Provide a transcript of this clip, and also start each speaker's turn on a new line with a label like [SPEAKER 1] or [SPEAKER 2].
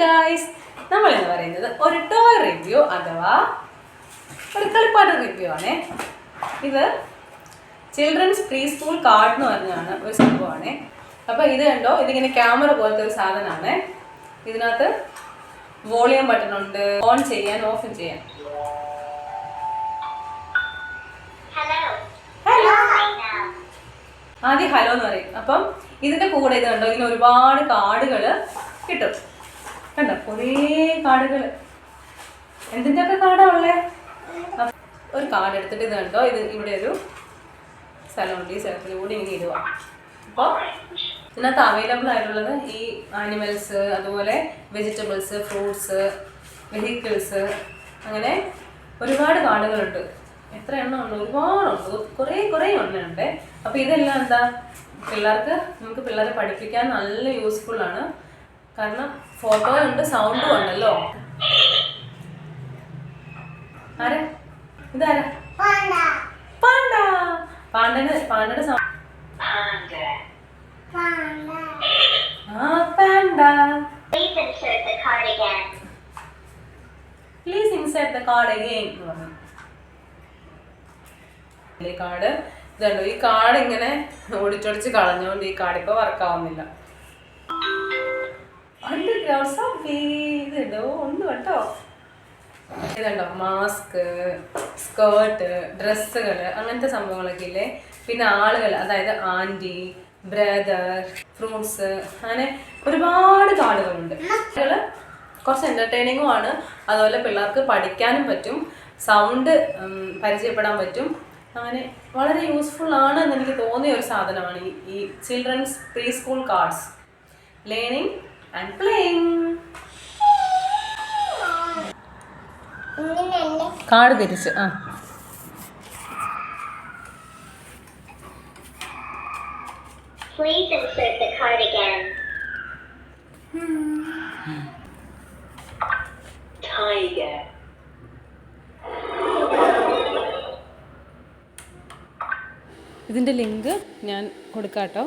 [SPEAKER 1] Guys, നമ്മളെന്ന് പറയുന്നത് ഒരു ടോയ് റിവ്യൂ അഥവാ ഒരു കളിപ്പാട്ട റിവ്യൂ ആണ്. ഇത് ചിൽഡ്രൻസ് പ്രീ സ്കൂൾ കാർഡ് എന്ന് പറഞ്ഞാണ് ഒരു സംഭവമാണ്. അപ്പോൾ ഇത് കണ്ടോ, ഇതിങ്ങനെ ക്യാമറ പോലത്തെ ഒരു സാധനമാണ്. ഇതിനകത്ത് വോളിയം ബട്ടൺ ഉണ്ട്, ഓൺ ചെയ്യാൻ ഓഫ് ചെയ്യാൻ. ആദ്യം ഹലോ എന്ന് പറയും. അപ്പം ഇതിന്റെ കൂടെ ഇത് കണ്ടോ, ഇങ്ങനെ ഒരുപാട് കാർഡുകൾ കിട്ടും. കണ്ടോ, കുറേ കാർഡുകൾ. എന്തിൻ്റെ ഒക്കെ കാർഡാ ഉള്ളേ? ഒരു കാർഡ് എടുത്തിട്ട് ഇത് കണ്ടോ, ഇത് ഇവിടെ ഒരു സ്ഥലമുണ്ട്. ഈ സ്ഥലത്തിലൂടെ ഇങ്ങനെ ഇടുക. അപ്പോൾ ഇതിനകത്ത് അവൈലബിൾ ആയിട്ടുള്ളത് ഈ ആനിമൽസ്, അതുപോലെ വെജിറ്റബിൾസ്, ഫ്രൂട്ട്സ്, വെഹിക്കിൾസ്, അങ്ങനെ ഒരുപാട് കാർഡുകളുണ്ട്. എത്ര എണ്ണം ഉണ്ട്? ഒരുപാടുണ്ട്, കുറേ എണ്ണമുണ്ട്. അപ്പോൾ ഇതെല്ലാം എന്താ, നമുക്ക് പിള്ളേരെ പഠിപ്പിക്കാൻ നല്ല യൂസ്ഫുൾ ആണ്. കാരണം ഫോട്ടോ ഉണ്ട്, സൗണ്ടും ഉണ്ടല്ലോ. ആരാ ഇതാരാ? പാണ്ട. പാണ്ടയുടെ sound. Please insert the card again. ഈ കാർഡ് ഇതുണ്ടോ, ഈ കാർഡ് ഇങ്ങനെ ഓടിച്ചൊടിച്ച് കളഞ്ഞുകൊണ്ട് ഈ കാർഡ് ഇപ്പോൾ വർക്കാവുന്നില്ല. ഇതുണ്ടോ ഉണ്ട് കേട്ടോ. ഇതുണ്ടോ, മാസ്ക്, സ്കേർട്ട്, ഡ്രസ്സുകൾ, അങ്ങനത്തെ സംഭവങ്ങളൊക്കെ ഇല്ലേ. പിന്നെ ആളുകൾ, അതായത് ആൻറ്റി, ബ്രദർ, ഫ്രൂട്ട്സ്, അങ്ങനെ ഒരുപാട് കാർഡുകളുണ്ട്. കുറച്ച് എൻ്റർടൈനിങ്ങും ആണ്. അതുപോലെ പിള്ളേർക്ക് പഠിക്കാനും പറ്റും, സൗണ്ട് പരിചയപ്പെടാൻ പറ്റും. അങ്ങനെ വളരെ യൂസ്ഫുൾ ആണ് എന്ന് എനിക്ക് തോന്നിയ ഒരു സാധനമാണ് ഈ children's pre school cards. Learning and playing. Card തിരിച്ച്
[SPEAKER 2] Please insert the card again. Tiger.
[SPEAKER 1] ഇതിൻ്റെ ലിങ്ക് ഞാൻ കൊടുക്കാം കേട്ടോ.